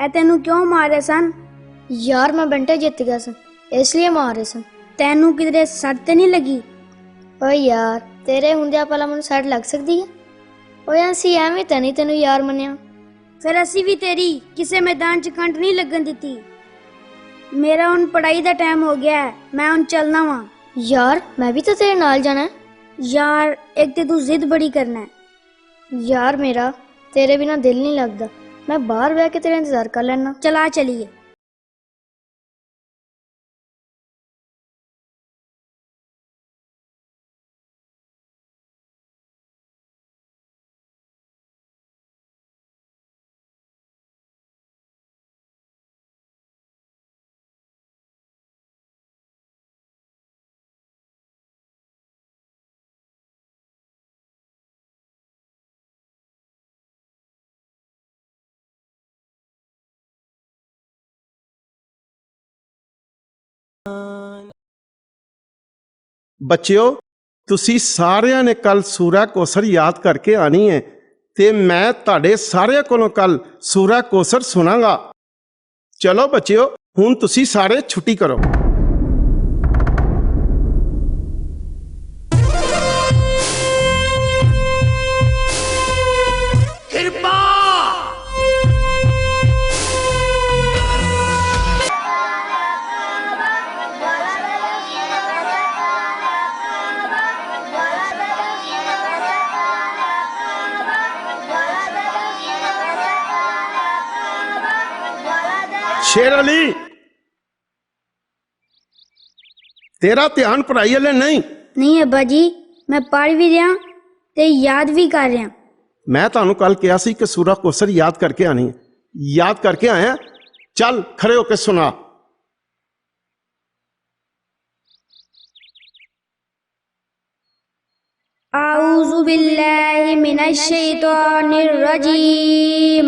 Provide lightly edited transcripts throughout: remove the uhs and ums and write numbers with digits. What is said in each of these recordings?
ए तेनू क्यों मारे सन? यार मैं बंटे जित गया सन इसलिए मारे सन। तेनू किधरे सट ते नहीं लगी? ओ यार तेरे हुंदिया भला मैनू सट लग सकती है? ओ असी एवें तो नहीं तेनू यार मन्निया। फिर असी भी तेरी किसी मैदान च कंट नहीं लगन दिती। मेरा हुण पढ़ाई दा टाइम हो गया है, मैं हुण चलना वा। यार मैं भी तो तेरे नाल जाना है। यार एक ते तू जिद बड़ी करना है। यार मेरा तेरे बिना दिल नहीं लगता, मैं बाहर बह के तेरा इंतजार कर लेना। चला चलिए। ਬੱਚਿਓ ਤੁਸੀਂ ਸਾਰਿਆਂ ਨੇ ਕੱਲ ਸੂਰਾ ਕੌਸਰ ਯਾਦ ਕਰਕੇ ਆਣੀ ਹੈ ਤੇ ਮੈਂ ਤੁਹਾਡੇ ਸਾਰਿਆਂ ਕੋਲੋਂ ਕੱਲ ਸੂਰਾ ਕੌਸਰ ਸੁਣਾਂਗਾ। ਚਲੋ ਬੱਚਿਓ ਹੁਣ ਤੁਸੀਂ ਸਾਰੇ ਛੁੱਟੀ ਕਰੋ। शेर अली तेरा ध्यान पढ़ाई वाले नहीं अब्बा जी, मैं पढ़ भी रहा ते याद भी कर रहा। मैं तुहानू कल कहा सी कि सूरा कौसर याद करके आनी है, याद करके आया। चल खड़े होके सुना। आऊज़ु बिल्लाहि मिनश शैतानिर रजीम।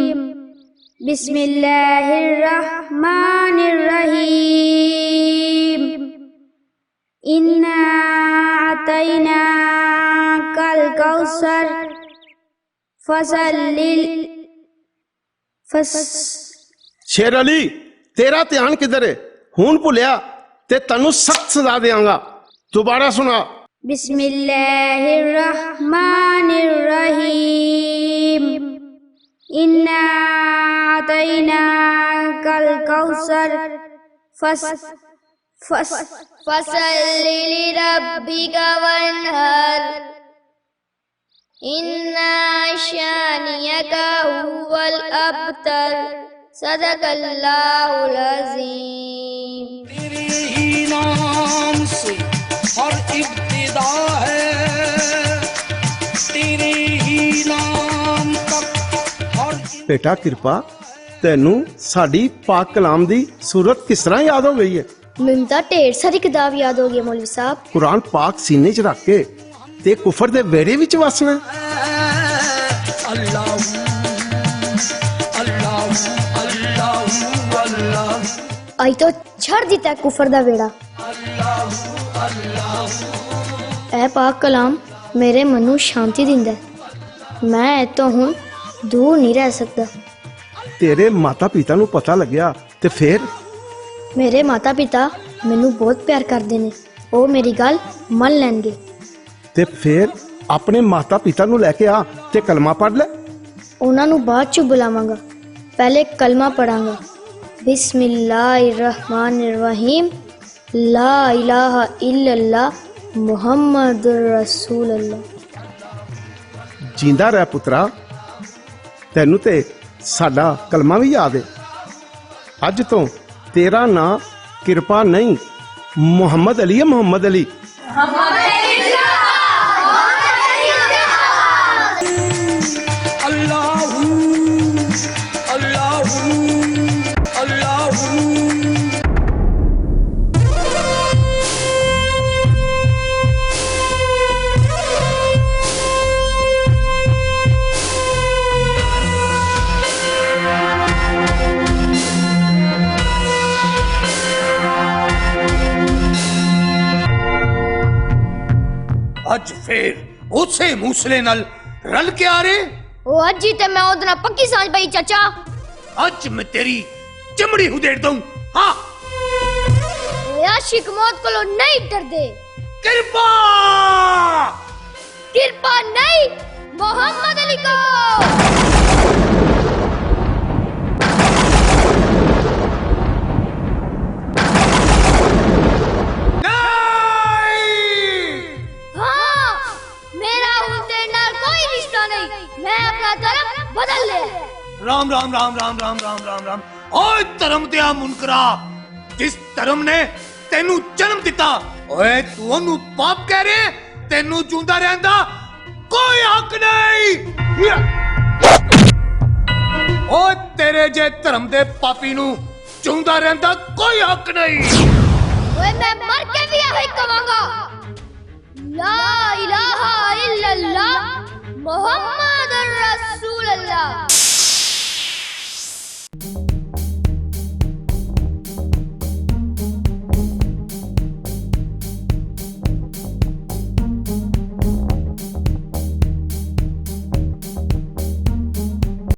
बिस्मिल्लाहिर रहमानिर रहीम। इन्ना अतैना कल कौसर शेर अली तेरा ध्यान किधर है? हूं भुलिया ते तैनू सख्त सजा देंगा। दोबारा सुना। बिस्मिल्लाहिर रहमानिर रहीम। इन्ना अतैना कल कौसर फसल्लि लिरब्बिका वन्हर इन्ना शानियका हुवल अबतर। सदकल्लाहुल अज़ीम। तेरे ही नाम से हर इब्तिदा है, तेरे ही नाम तक हर। बेटा कृपा तैनू साडी पाक कलाम दी सूरत किस तरह याद हो गई है? मैनू तो ढेर सारी किताब याद हो गई मौलवी साहब। कुरान पाक सीने च रख के ते कुफर दे वेड़े विच वसना। अल्लाह अल्लाह अल्लाह अल्लाह। आई तो छड़ दिता कुफर दा वेड़ा। ऐ पाक कलाम मेरे मन नू शांति दिंदा है। मैं इतों हुण दूर नहीं रह सकता। तेरे माता पिता नू पता लग्या ते फिर? मेरे माता पिता मैनू बहुत प्यार करते ने, वो मेरी गल मन लैणगे। ते फिर अपने माता पिता नू लैके आ ते कलमा पढ़ ले। उन्हां नू बाद च बुलावांगा, पहले कलमा पढ़ांगा। बिस्मिल्लाहिर्रहमानिर्रहीम। ला इलाहा इल्लल्लाह मुहम्मदुर रसूलुल्लाह। जींदा रह पुत्रा, तैनू ते साडा कलमा भी याद है। अज तो तेरा नां कृपा नहीं मोहम्मद अली है। मोहम्मद अली। अज फिर उसे मूसले नाल रल के आ रहे। ओ अज ही ते मैं ओदे नाल पक्की सांझ पई चाचा। आज मैं तेरी चमड़ी उधेड़ दूं। हाँ आशिक मौत को नहीं डरदे। कृपा कृपा नहीं, मोहम्मद अली को। हाँ, मेरा उनसे नाल कोई रिश्ता नहीं, मैं अपना धर्म बदल ले। राम राम राम राम राम राम राम राम। ओए धर्म दिया मुनकरा, जिस धर्म ने तेनू जन्म दिता, ओए तू ओनू पाप कह रहे, तेनू जूंदा रहंदा कोई हक नहीं। ओ तेरे जे धर्म दे पापी नू जूंदा रहंदा कोई हक नहीं। ओए मैं मर के भी यही कहूंगा, ला इलाहा